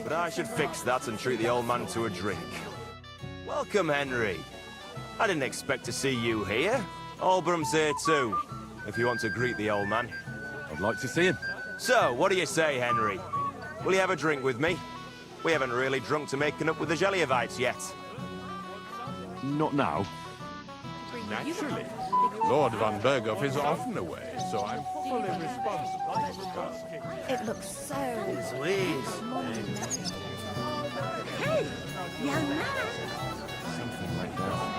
But I should fix that and treat the old man to a drink. Welcome, Henry. I didn't expect to see you here. Albrum's here too, if you want to greet the old man. I'd like to see him. So, what do you say, Henry? Will you have a drink with me? We haven't really drunk to making up with the Geliovites yet. Not now. Naturally. Lord Van Berghoff is often away, so I'm fully responsible for this task. It looks so... Hey, young man. Something like that.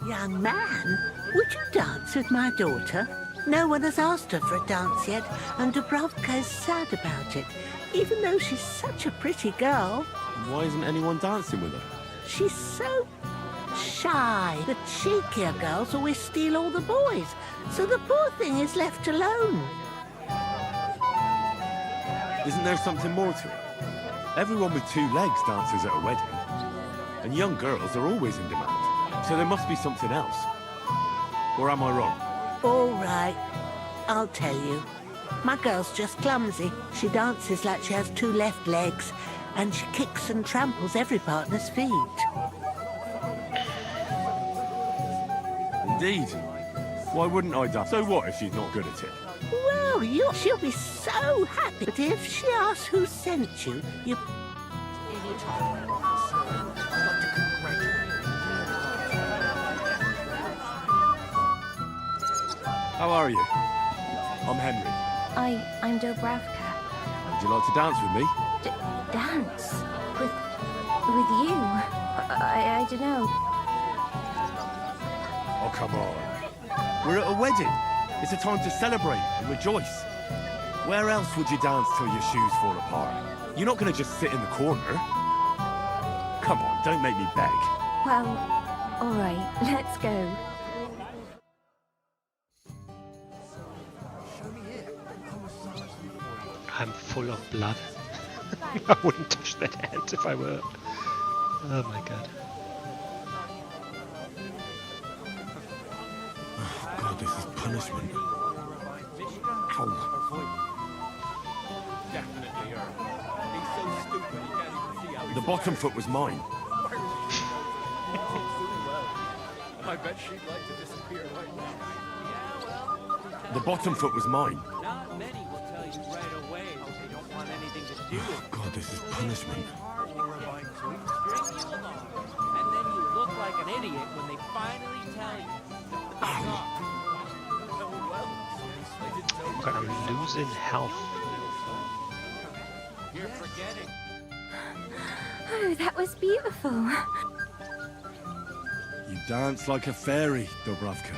Young man, would you dance with my daughter? No one has asked her for a dance yet, and Dubrovka is sad about it, even though she's such a pretty girl. Why isn't anyone dancing with her? She's so shy. The cheekier girls always steal all the boys, so the poor thing is left alone. Isn't there something more to it? Everyone with two legs dances at a wedding. And young girls are always in demand. So there must be something else. Or am I wrong? All right, I'll tell you. My girl's just clumsy. She dances like she has two left legs, and she kicks and tramples every partner's feet. Indeed. Why wouldn't I dance? So what if she's not good at it? Well, she'll be so happy. But if she asks who sent you, you... How are you? I'm Henry. I'm Dubrovka. Would you like to dance with me? Dance? With you? I don't know. Oh, come on. We're at a wedding. It's a time to celebrate and rejoice. Where else would you dance till your shoes fall apart? You're not going to just sit in the corner. Come on, don't make me beg. Well, all right, let's go. I'm full of blood. I wouldn't touch that hand if I were. Oh my god. Oh god, this is punishment. Ow. The bottom foot was mine. I bet she'd like to disappear right now. The bottom foot was mine. Not many will tell you right away that they don't want anything to do with Oh god, this is punishment. string you along, and then you look like an idiot when they finally tell you. God, I'm losing health. You're forgetting. Oh, that was beautiful. You dance like a fairy, Dubrovka.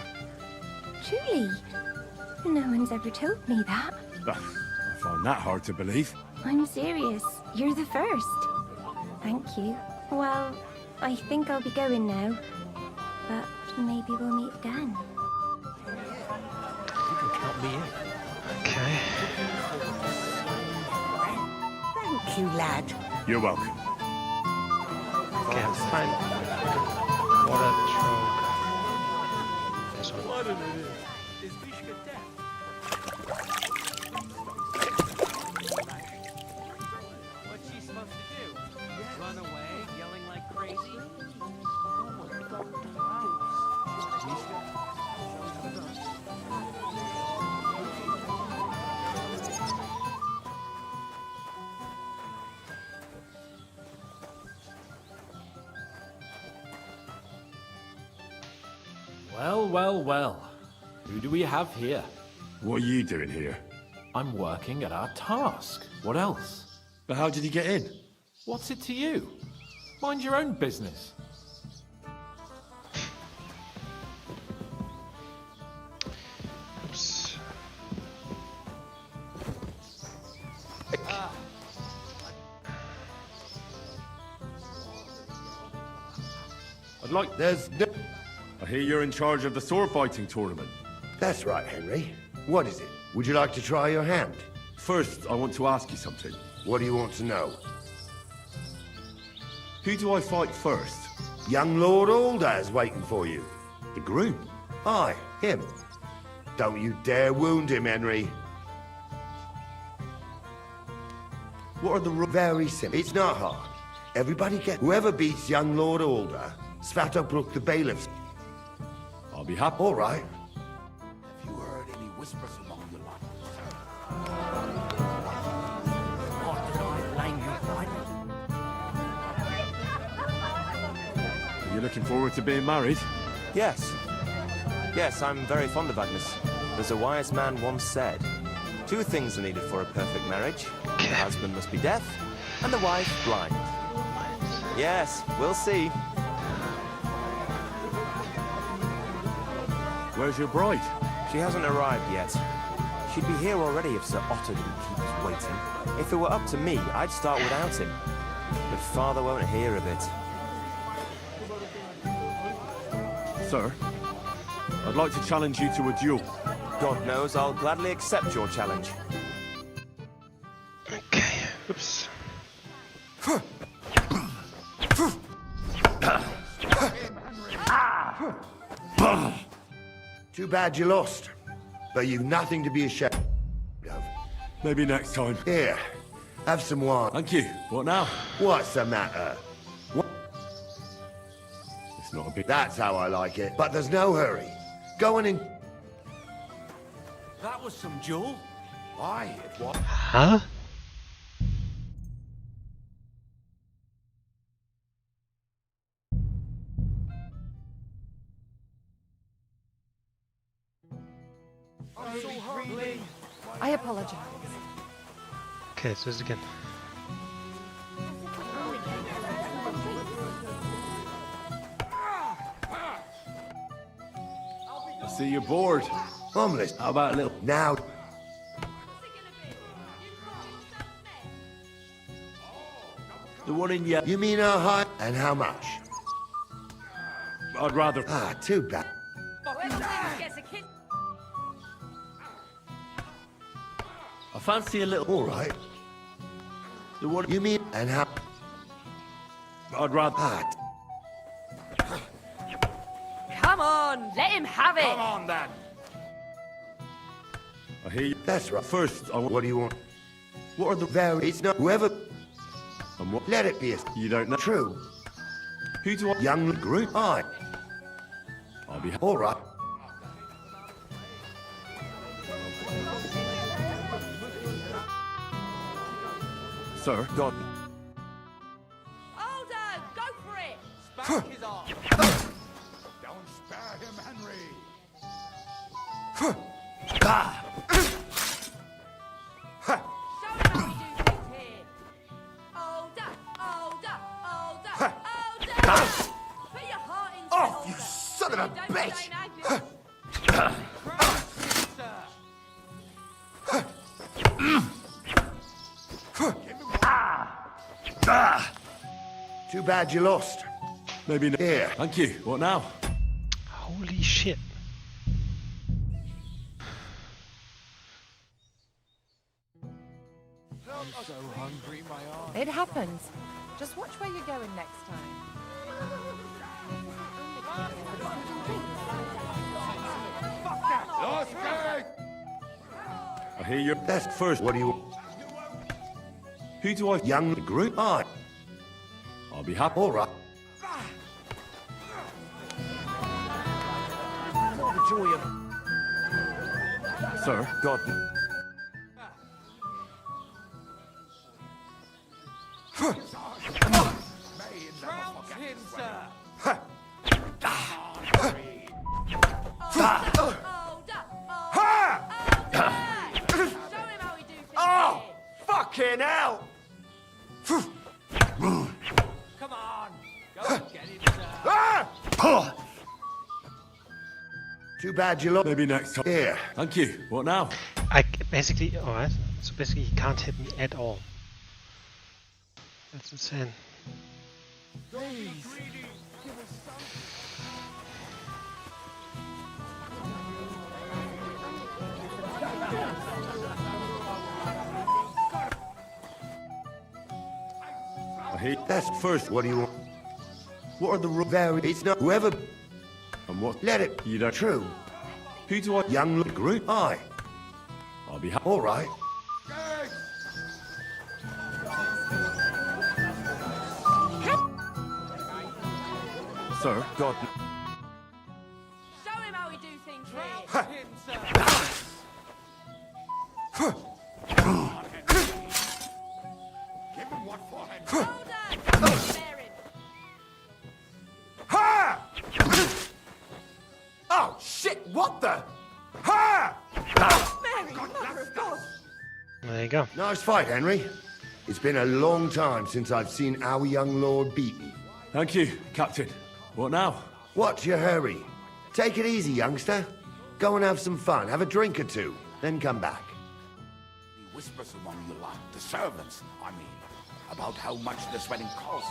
Truly. No one's ever told me that. I find that hard to believe. I'm serious. You're the first. Thank you. Well, I think I'll be going now. But maybe we'll meet again. You can count me in. Okay. Thank you, lad. You're welcome. Okay, I'm fine. Water trunk. This one. What it is Vishka death? What's she supposed to do? Run away, yelling like crazy? Well, well, well. Who do we have here? What are you doing here? I'm working at our task. What else? But how did you get in? What's it to you? Mind your own business. Oops. I'd like... There's no... I hear you're in charge of the sword fighting tournament. That's right, Henry. What is it? Would you like to try your hand? First, I want to ask you something. What do you want to know? Who do I fight first? Young Lord Aldar's waiting for you. The groom? Aye, him. Don't you dare wound him, Henry. What are the rules? Very simple. It's not hard. Everybody get... Whoever beats young Lord Alder, Svatobrook the bailiffs. I'll be happy. All right. Have you heard any whispers among the lot? What did I blame you, Are you looking forward to being married? Yes. Yes, I'm very fond of Agnes. As a wise man once said, 2 things are needed for a perfect marriage. The husband must be deaf, and the wife blind. Yes, we'll see. Where's your bride? She hasn't arrived yet. She'd be here already if Sir Otter didn't keep us waiting. If it were up to me, I'd start without him. But Father won't hear of it. Sir, I'd like to challenge you to a duel. God knows I'll gladly accept your challenge. Okay. Oops. Too bad you lost. But you've nothing to be ashamed of. Maybe next time. Here, have some wine. Thank you. What now? What's the matter? What? It's not a big... That's how I like it. But there's no hurry. Go on in. That was some jewel. Aye, it was. Huh? I'm so hungry. I apologize. Okay, so this again. I see you're bored. Omelette. How about a little... Now... The one in yet. You mean how high? And how much? I'd rather... Ah, too bad. I fancy a little... All right. The one... You mean... And how... I'd rather... Ah, Come on, let him have it. Come on, then. I hear you. that's right. First, I want... What do you want? What are the... Very... It's not... Whoever... And what... Let it be a... You don't know... True. Who do I... Young group. Aye. I'll be... All right. Sir? God. Aldo, go for it. Spank his arm. Don't spare him, Henry. Show him how we do things here. Aldo, Aldo, Aldo, Aldo. Put your heart into Oh, it, you Aldo. son of a Don't bitch! stay nagging. Too bad you lost. Maybe... Here. Thank you. What now? Holy shit. I'm so hungry, my arm. It happens. Just watch where you're going next time. Lost gate! I hear you. That's first. What do you... Who do I... Young group. Aye. I'll be happy. All right. The joy of Sir? God. trounce him, sir. Aldo, Aldo. Show him how we do things Oh! here. Fucking hell! Come on. Go and get him, sir. Too bad you lost. Maybe next time. Here. Thank you. What now? Basically, alright. So basically, he can't hit me at all. That's insane. I hear... That's first. What do you want? What are the... Very... It's not... Whoever... And what... Let it... You don't... True. Who do I... Young group. Aye. I'll be happy. All right. sir. God. Show him how we do things here. Give him what for him. Hold on. Spare him. Ha! Oh, shit, what the? Ha! Mary, mother of God. There you go. Nice fight, Henry. It's been a long time since I've seen our young lord beaten. Thank you, Captain. What now? What's your hurry? Take it easy, youngster. Go and have some fun. Have a drink or two. Then come back. He whispers among the lot, the servants, I mean, about how much this wedding costs.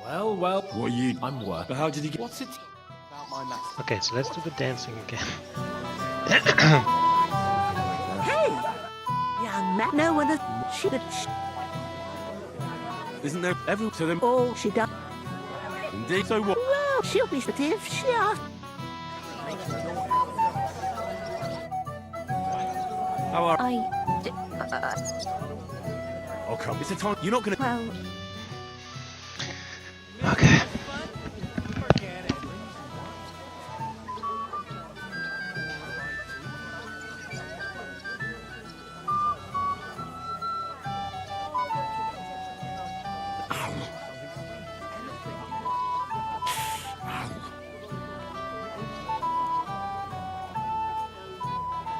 Well, well. What you... I'm worth. But how did he get... What's it about my master? Okay, so let's do the dancing again. Hey! Young man, no one has... She... Isn't there ever to them? All she does... Indeed. So what? Well, she'll be if she asks. How are... Oh, come. It's a time... You're not gonna... Well, Okay.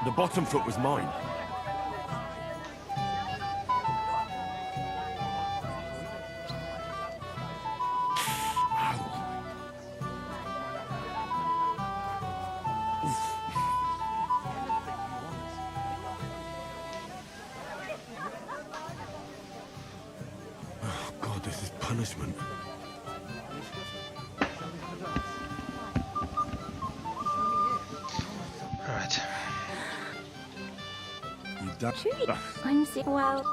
The bottom foot was mine. Oh, God, this is punishment. Alright. You done... I'm sick. Well,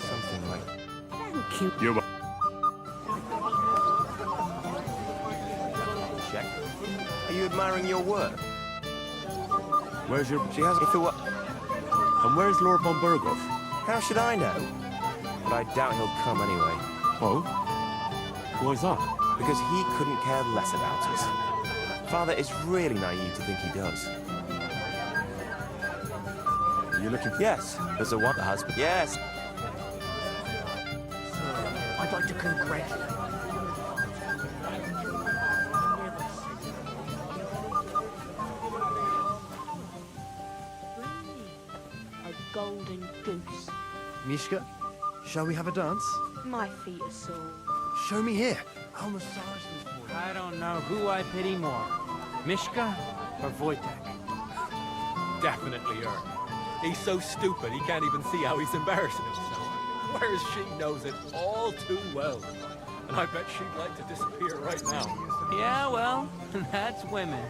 Something like... Thank you. You're... Check. Are you admiring your work? Where's your... She has... If it were... And where's Lord von Berghoff? How should I know? But I doubt he'll come anyway. Oh? Why's that? Because he couldn't care less about us. Father is really naive to think he does. Are you looking for... Yes, there's a one husband. Yes. I'd like to congratulate. A golden goose. Mishka, shall we have a dance? My feet are sore. Show me here. I'll massage them for you. I don't know who I pity more, Mishka or Wojtek. Definitely her. He's so stupid he can't even see how he's embarrassing himself. Whereas she knows it all too well. And I bet she'd like to disappear right now. Yeah, well, that's women.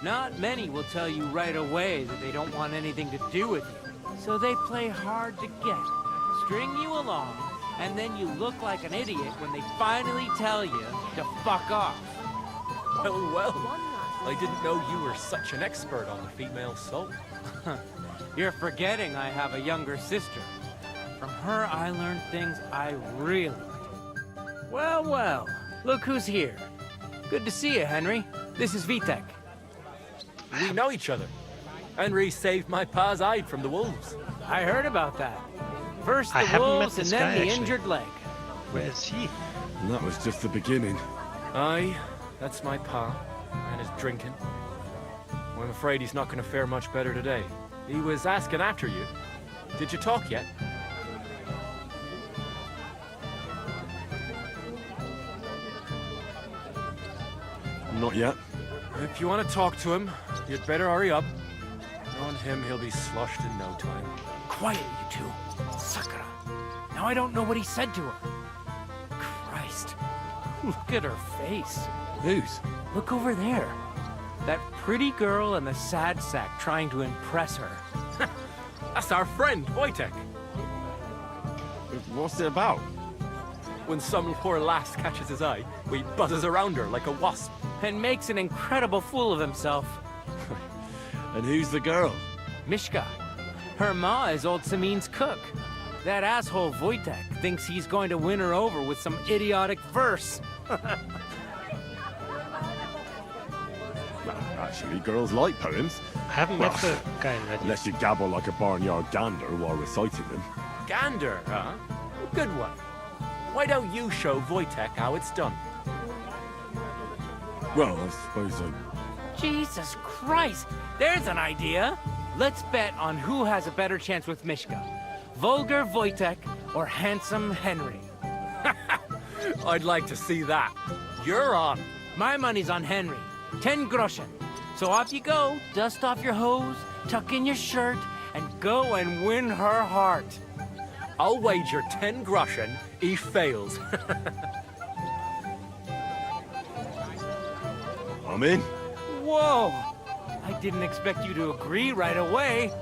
Not many will tell you right away that they don't want anything to do with you. So they play hard to get, string you along, and then you look like an idiot when they finally tell you to fuck off. Well, well. I didn't know you were such an expert on the female soul. You're forgetting I have a younger sister. From her, I learned things I really like. Well, well, look who's here. Good to see you, Henry. This is Vitek. We know each other. Henry saved my pa's hide from the wolves. I heard about that. First I the haven't met wolves and this then guy, the actually. injured leg. Where is he? And that was just the beginning. Aye, that's my pa. And his drinking. Well, I'm afraid he's not going to fare much better today. He was asking after you. Did you talk yet? Not yet. If you want to talk to him, you'd better hurry up. Knowing him, he'll be sloshed in no time. Quiet, you two. Sakura. Now I don't know what he said to her. Christ. Look at her face. Whose? Look over there. That pretty girl and the sad sack trying to impress her. That's our friend, Wojtek. What's it about? When some poor lass catches his eye, he buzzes around her like a wasp. And makes an incredible fool of himself. And who's the girl? Mishka. Her ma is old Samin's cook. That asshole Wojtek thinks he's going to win her over with some idiotic verse. Actually, girls like poems. I haven't met the guy in red yet. Unless you gabble like a barnyard gander while reciting them. Gander, huh? Good one. Why don't you show Wojtek how it's done? Well, I suppose I... Jesus Christ, there's an idea. Let's bet on who has a better chance with Mishka. Vulgar Wojtek or handsome Henry. I'd like to see that. You're on. My money's on Henry. 10 groschen. So off you go, dust off your hose, tuck in your shirt, and go and win her heart. I'll wager 10 groschen he fails. I'm in. Whoa! I didn't expect you to agree right away.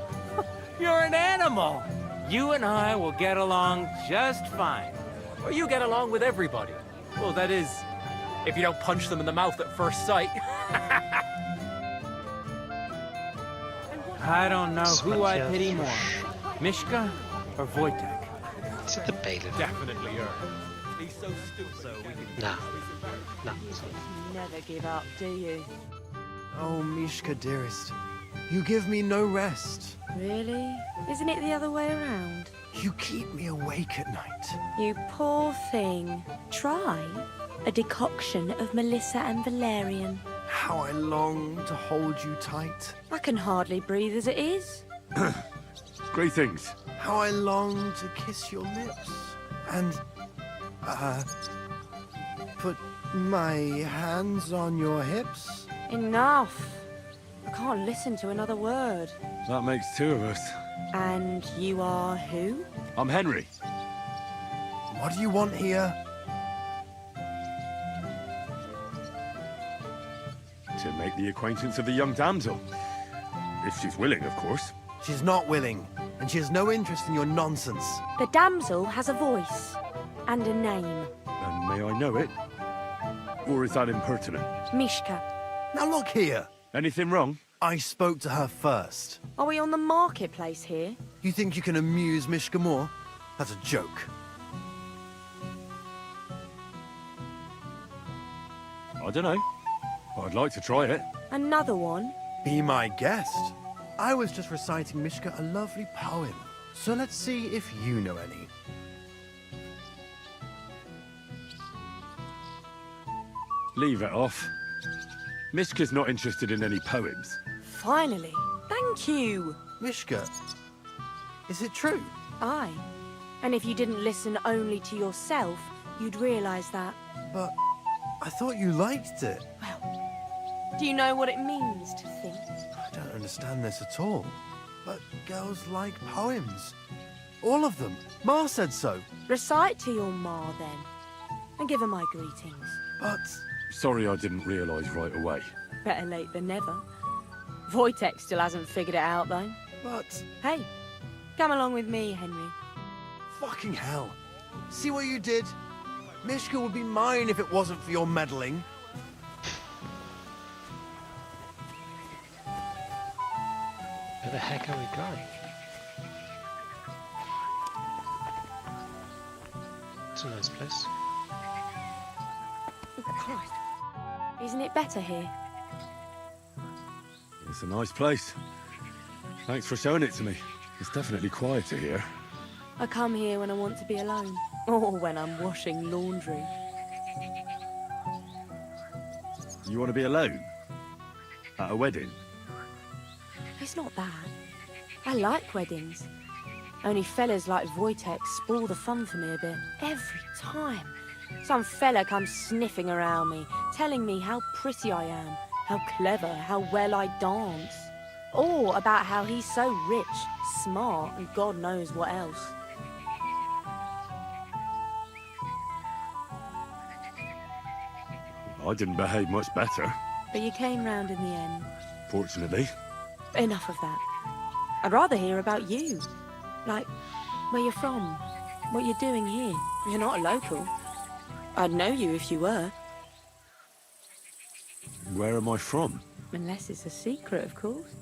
You're an animal. You and I will get along just fine. Or you get along with everybody. Well, that is, if you don't punch them in the mouth at first sight. I don't know who I pity more, Mishka or Wojtek. Is it the bailiff? Definitely her. He's so stupid. So we can... No. No. Never give up, do you? Oh, Mishka, dearest. You give me no rest. Really? Isn't it the other way around? You keep me awake at night. You poor thing. Try a decoction of Melissa and Valerian. How I long to hold you tight. I can hardly breathe as it is. Great things. How I long to kiss your lips. And, put my hands on your hips. Enough. I can't listen to another word. That makes two of us. And you are who? I'm Henry. What do you want here? To make the acquaintance of the young damsel. If she's willing, of course. She's not willing, and she has no interest in your nonsense. The damsel has a voice and a name. And may I know it? Or is that impertinent? Mishka. Now look here. Anything wrong? I spoke to her first. Are we on the marketplace here? You think you can amuse Mishka more? That's a joke. I don't know. I'd like to try it. Another one? Be my guest. I was just reciting Mishka a lovely poem. So let's see if you know any. Leave it off. Mishka's not interested in any poems. Finally. Thank you. Mishka, is it true? Aye. And if you didn't listen only to yourself, you'd realise that. But I thought you liked it. Well, do you know what it means to think? I don't understand this at all. But girls like poems. All of them. Ma said so. Recite to your ma, then. And give her my greetings. But... Sorry I didn't realise right away. Better late than never. Wojtek still hasn't figured it out, though. But... Hey, come along with me, Henry. Fucking hell. See what you did? Mishka would be mine if it wasn't for your meddling. Where the heck are we going? It's a nice place. Christ. Isn't it better here? It's a nice place. Thanks for showing it to me. It's definitely quieter here. I come here when I want to be alone. Or when I'm washing laundry. You want to be alone? At a wedding? It's not that. I like weddings. Only fellas like Wojtek spoil the fun for me a bit. Every time. Some fella comes sniffing around me, telling me how pretty I am, how clever, how well I dance. Or about how he's so rich, smart, and God knows what else. I didn't behave much better. But you came round in the end. Fortunately. Enough of that. I'd rather hear about you. Like, where you're from, what you're doing here. You're not a local. I'd know you if you were. Where am I from? Unless it's a secret, of course.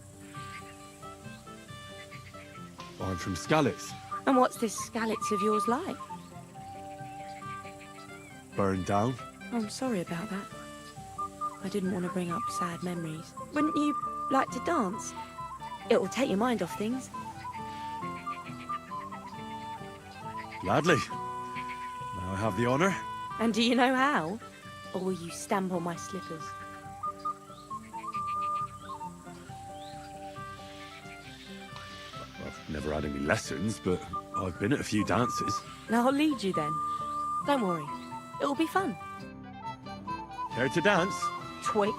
I'm from Skalitz. And what's this Skalitz of yours like? Burned down. I'm sorry about that. I didn't want to bring up sad memories. Wouldn't you like to dance? It will take your mind off things. Gladly. Now I have the honour. And do you know how? Or will you stamp on my slippers? I've never had any lessons, but I've been at a few dances. Now I'll lead you then. Don't worry. It'll be fun. Care to dance? Twit.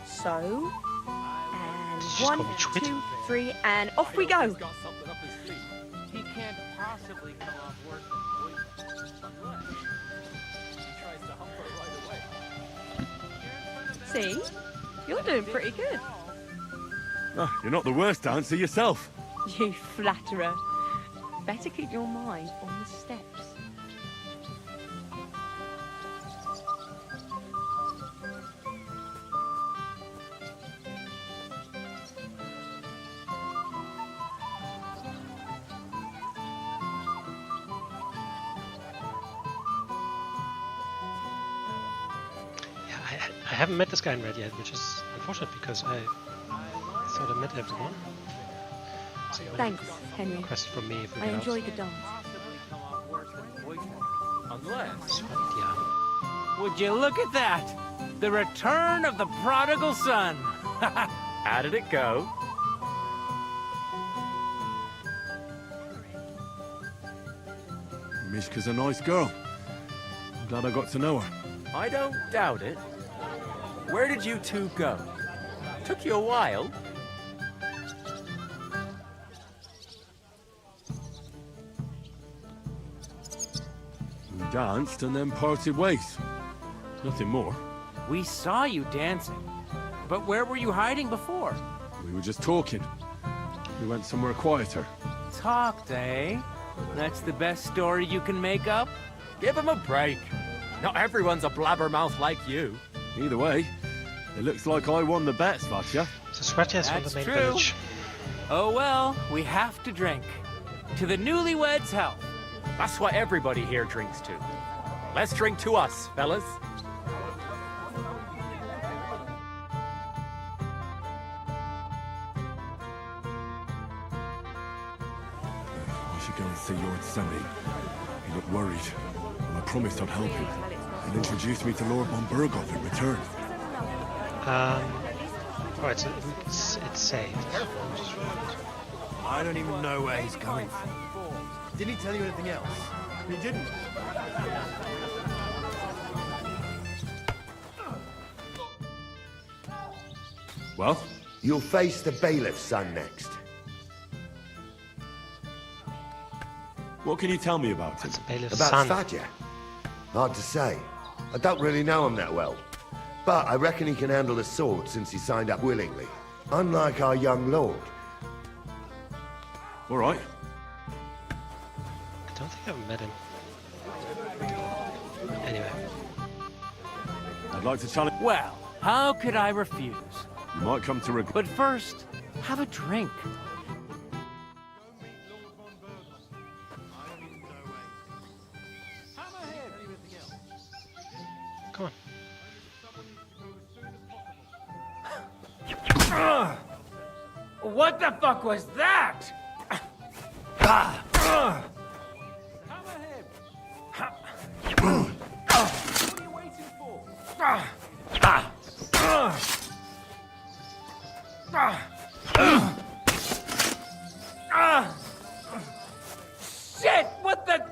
So. And Just 1, call me Twit. 2, 3, and off we go. He's got something up his sleeve. He can't possibly come off worse than poison unless he tries to hump her right away. See? You're doing pretty good. Oh, you're not the worst dancer yourself. You flatterer. Better keep your mind on the steps. I haven't met this guy in Red yet, which is unfortunate because I thought I met everyone. So Thanks, Henry. request from me if we I get enjoyed the dance. Possibly come off worse than poison unless. out. Yeah. Would you look at that? The return of the prodigal son. How did it go? Mishka's a nice girl. I'm glad I got to know her. I don't doubt it. Where did you two go? Took you a while. We danced and then parted ways. Nothing more. We saw you dancing. But where were you hiding before? We were just talking. We went somewhere quieter. Talked, eh? That's the best story you can make up? Give him a break. Not everyone's a blabbermouth like you. Either way, it looks like I won the bet, Svatya. So Sweaty's from the That's main true. village. Oh well, we have to drink. To the newlyweds' health. That's what everybody here drinks to. Let's drink to us, fellas. I should go and see Lord Semi. He looked worried, and I promised I'd help him. And introduced me to Lord von Burgov in return. Alright, so it's saved. I don't even know where he's coming from. Didn't he tell you anything else? He didn't. Well? You'll face the bailiff's son next. What can you tell me about him? It's Bailiff's About son. Svatya? Hard to say. I don't really know him that well. But I reckon he can handle a sword since he signed up willingly. Unlike our young lord. All right. I don't think I've met him. Anyway. I'd like to challenge... Well, how could I refuse? You might come to regret... But first, have a drink. Come on. What the fuck was that? Shit! What the?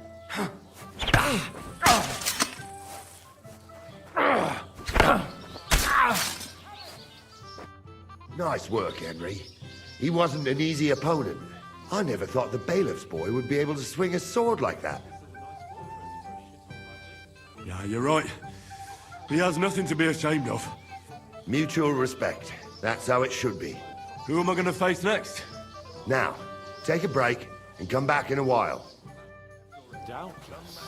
Nice work, Henry. He wasn't an easy opponent. I never thought the bailiff's boy would be able to swing a sword like that. Yeah, you're right. He has nothing to be ashamed of. Mutual respect. That's how it should be. Who am I going to face next? Now, take a break and come back in a while. Doubtless.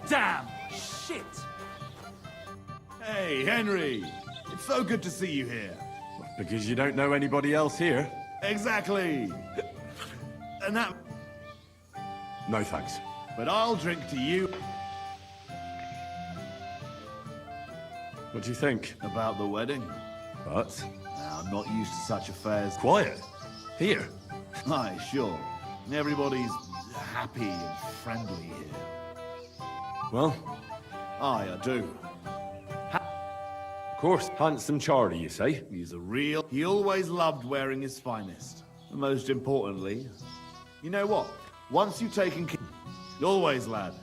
Damn! Shit! Hey, Henry! It's so good to see you here. Because you don't know anybody else here? Exactly! And that... No thanks. But I'll drink to you. What do you think? About the wedding? But? I'm not used to such affairs. Quiet? Here? Aye, sure. Everybody's happy and friendly here. Well? Aye, I do. Of course, handsome Charlie, you say? He's a real... He always loved wearing his finest. And most importantly, you know what? Once you've taken care... Always, lad.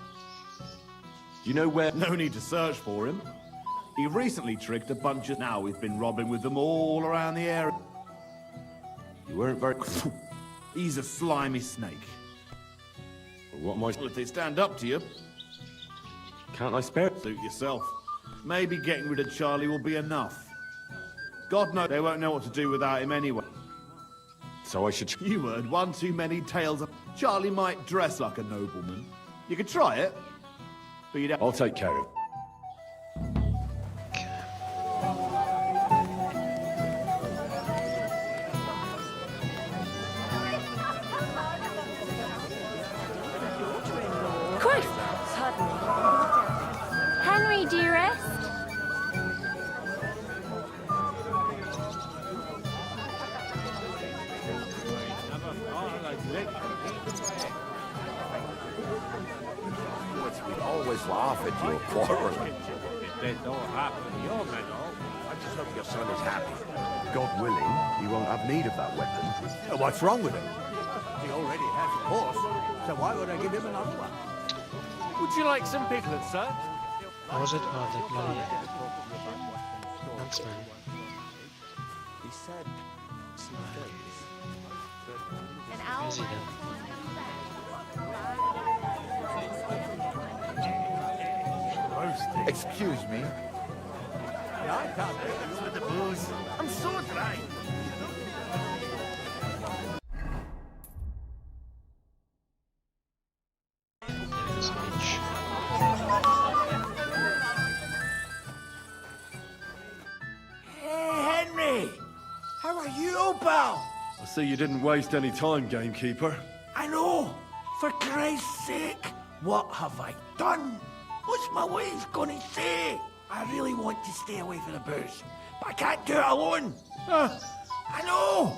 Do you know where... No need to search for him. He recently tricked a bunch of... Now we've been robbing with them all around the area. You weren't very... He's a slimy snake. Well, what am I... Well, if they stand up to you... Can't I spare it? Suit yourself. Maybe getting rid of Charlie will be enough. God knows they won't know what to do without him anyway. So I should... You heard one too many tales of... Charlie might dress like a nobleman. You could try it, but you'd have... I'll take care of it. Henry, dearest. We always laugh at your quarreling. There's no half of your men, I just hope your son is happy. God willing, he won't have need of that weapon. What's wrong with him? He already has a horse, so why would I give him another one? Would you like some piglets, sir? What was it? Oh, the bloody huntsman. He said some things. Where is he then? Excuse me. Yeah, I can't do it with the booze. I'm so dry. Hey, Henry! How are you, pal? I see you didn't waste any time, gamekeeper. I know. For Christ's sake, what have I done? What's my wife gonna say? I really want to stay away from the booze, but I can't do it alone. I know.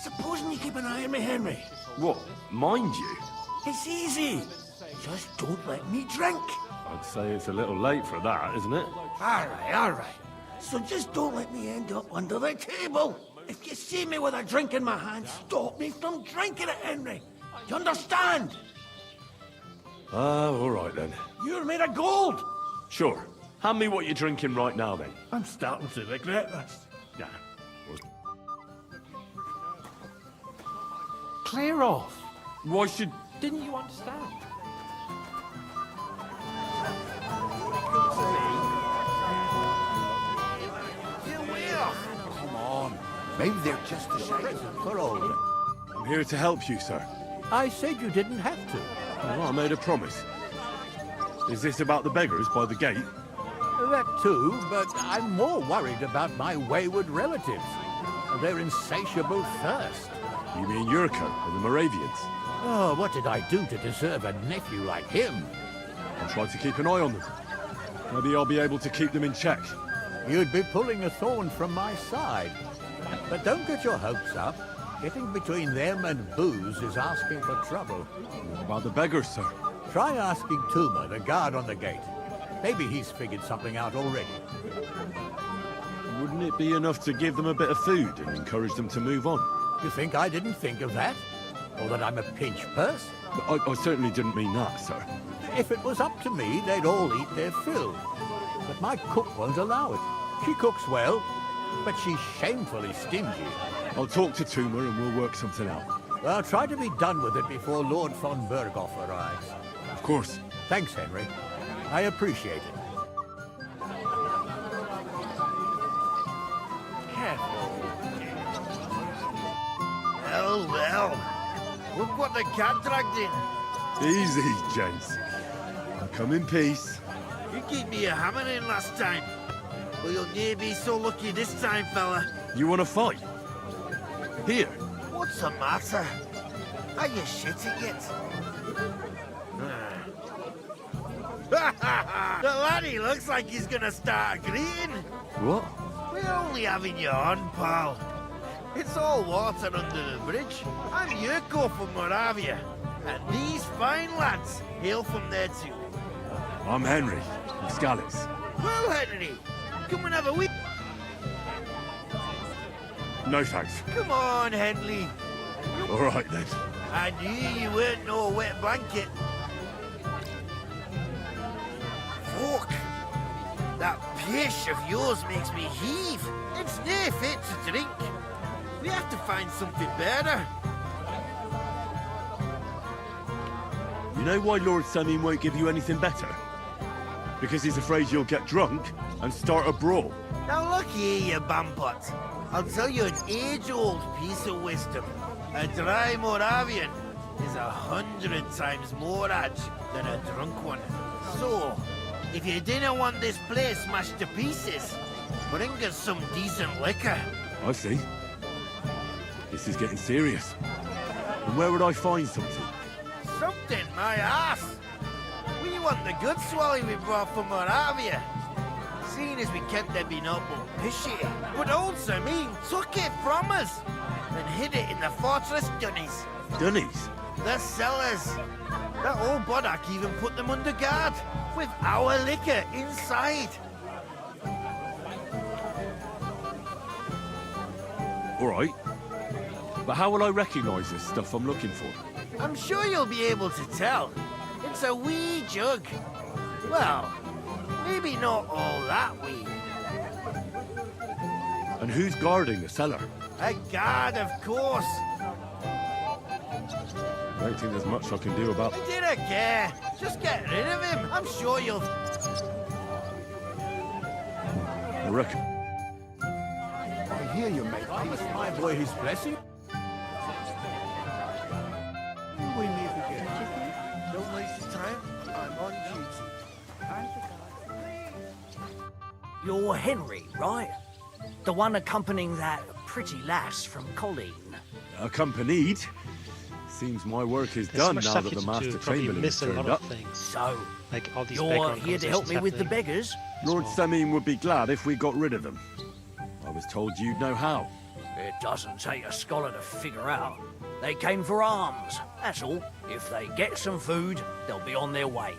Supposing you keep an eye on me, Henry. What, mind you? It's easy. Just don't let me drink. I'd say it's a little late for that, isn't it? All right. So just don't let me end up under the table. If you see me with a drink in my hand, stop me from drinking it, Henry. Do you understand? All right then. You're made of gold. Sure. Hand me what you're drinking right now then. I'm starting to regret this. Yeah. Clear off. Why should... Didn't you understand? Come on. Maybe they're just a shame. For all. I'm here to help you, sir. I said you didn't have to. Well, I made a promise. Is this about the beggars by the gate? That too, but I'm more worried about my wayward relatives. Their insatiable thirst. You mean Yurko and the Moravians? Oh, what did I do to deserve a nephew like him? I'll try to keep an eye on them. Maybe I'll be able to keep them in check. You'd be pulling a thorn from my side. But don't get your hopes up. Getting between them and booze is asking for trouble. What about the beggars, sir? Try asking Tuma, the guard on the gate. Maybe he's figured something out already. Wouldn't it be enough to give them a bit of food and encourage them to move on? You think I didn't think of that? Or that I'm a pinch purse? I certainly didn't mean that, sir. If it was up to me, they'd all eat their fill. But my cook won't allow it. She cooks well, but she's shamefully stingy. I'll talk to Tuma and we'll work something out. Well, try to be done with it before Lord von Berghoff arrives. Of course. Thanks, Henry. I appreciate it. Well. Look what the cat dragged in. Easy, gents. I'll come in peace. You gave me a hammering last time. Well, you'll never be so lucky this time, fella. You want to fight? Here. What's the matter? Are you shitting it? The laddie looks like he's gonna start agreeing. What? We're only having you on, pal. It's all water under the bridge. I'm Yurko from Moravia, and these fine lads hail from there too. I'm Henry, from Scallis. Well, Henry, come and have a wee... No thanks. Come on, Henley. All right then. I knew you weren't no wet blanket. Fuck! That pish of yours makes me heave. It's near fit to drink. We have to find something better. You know why Lord Samin won't give you anything better? Because he's afraid you'll get drunk and start a brawl. Now look here, you bambutt. I'll tell you an age-old piece of wisdom. A dry Moravian is 100 times more edge than a drunk one. So, if you didn't want this place smashed to pieces, bring us some decent liquor. I see. This is getting serious. And where would I find something? Something, my ass. We want the good swally we brought from Moravia. Seeing as we kept there being up pishy, but old Samin took it from us and hid it in the fortress dunnies. Dunnies? The cellars. That old Boddock even put them under guard, with our liquor inside. All right. But how will I recognize this stuff I'm looking for? I'm sure you'll be able to tell. It's a wee jug. Well, maybe not all that wee. And who's guarding the cellar? A guard, of course. I don't think there's much I can do about... I didn't care. Just get rid of him. I'm sure you'll... I reckon. I hear you, mate. Please, my boy, his blessing. We need to get... Don't waste your time. I'm on duty. You're Henry, right? The one accompanying that pretty lass from Colleen. Accompanied? Seems my work is There's so done much now stuff that the you Master do, probably Chamberlain miss has a lot turned of up. things. So, like all these you're background here to help me with the conversations beggars? Lord Samin would be glad if we got rid of them. I was told you'd know how. It doesn't take a scholar to figure out. They came for alms, that's all. If they get some food, they'll be on their way.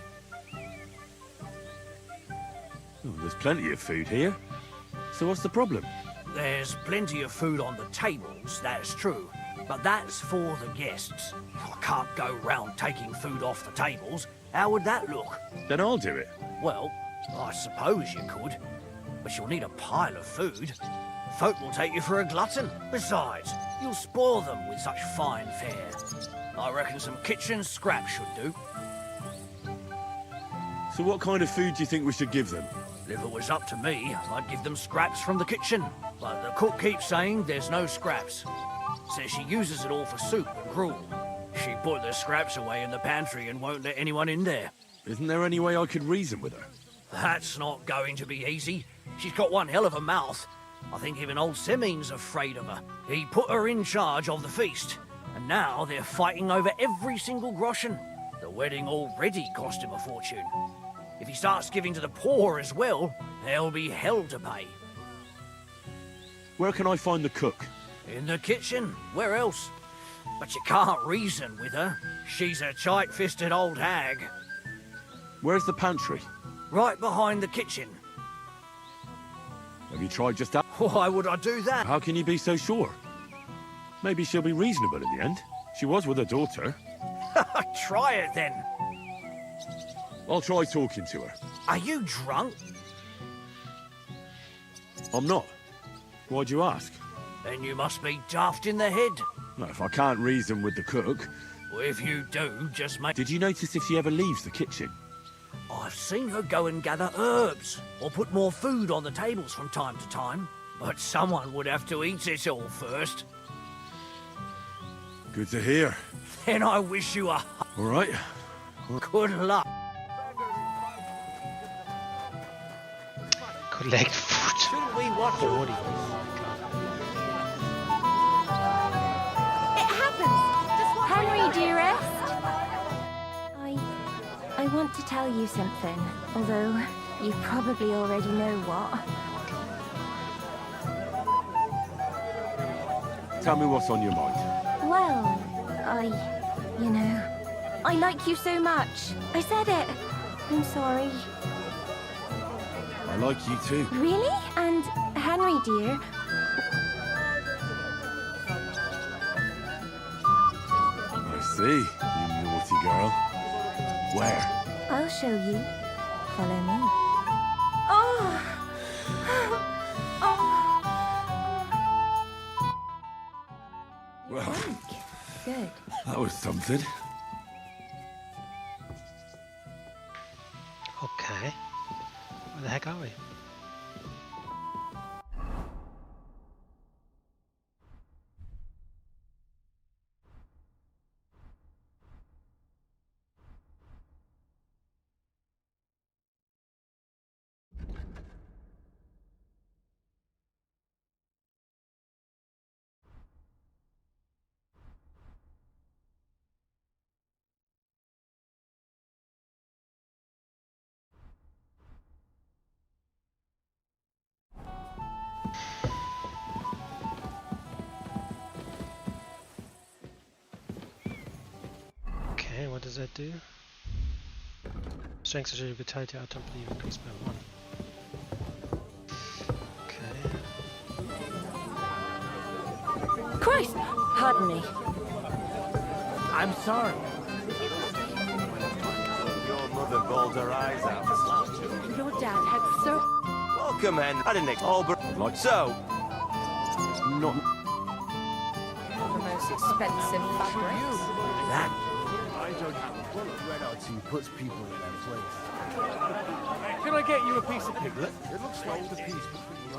Oh, there's plenty of food here. So what's the problem? There's plenty of food on the tables, that's true. But that's for the guests. I can't go round taking food off the tables. How would that look? Then I'll do it. Well, I suppose you could. But you'll need a pile of food. Folk will take you for a glutton. Besides, you'll spoil them with such fine fare. I reckon some kitchen scraps should do. So what kind of food do you think we should give them? If it was up to me, I'd give them scraps from the kitchen. But the cook keeps saying there's no scraps. Says she uses it all for soup and gruel. She put the scraps away in the pantry and won't let anyone in there. Isn't there any way I could reason with her? That's not going to be easy. She's got one hell of a mouth. I think even old Simeon's afraid of her. He put her in charge of the feast, and now they're fighting over every single groschen. The wedding already cost him a fortune. If he starts giving to the poor as well, there'll be hell to pay. Where can I find the cook? In the kitchen. Where else? But you can't reason with her. She's a tight-fisted old hag. Where's the pantry? Right behind the kitchen. Have you tried just that? Why would I do that? How can you be so sure? Maybe she'll be reasonable in the end. She was with her daughter. Try it then. I'll try talking to her. Are you drunk? I'm not. Why'd you ask? Then you must be daft in the head. No, if I can't reason with the cook... Well, if you do, just make... Did you notice if she ever leaves the kitchen? I've seen her go and gather herbs, or put more food on the tables from time to time. But someone would have to eat it all first. Good to hear. Then I wish you a... All right. Good luck. Collect food Shouldn't we watch her? Bawdy. It happens! Henry, dearest! I want to tell you something, although you probably already know what. Tell me what's on your mind. Well, I like you so much. I said it. I'm sorry. I like you too. Really? And Henry, dear, I see, you naughty girl. Where? I'll show you. Follow me. Oh! Well, Good. that was something. Okay. Where the heck are we? Okay, what does that do? Strength of vitality out temporarily increased by 1. Okay. Christ! Pardon me. I'm sorry. Your mother bawled her eyes out. Your dad had so... Welcome, Hen. I didn't expect. Like so. Not The most expensive fabrics. that. I don't have a bullet. Red Archie puts people in their place. Can I get you a piece of piglet? It looks like the piece between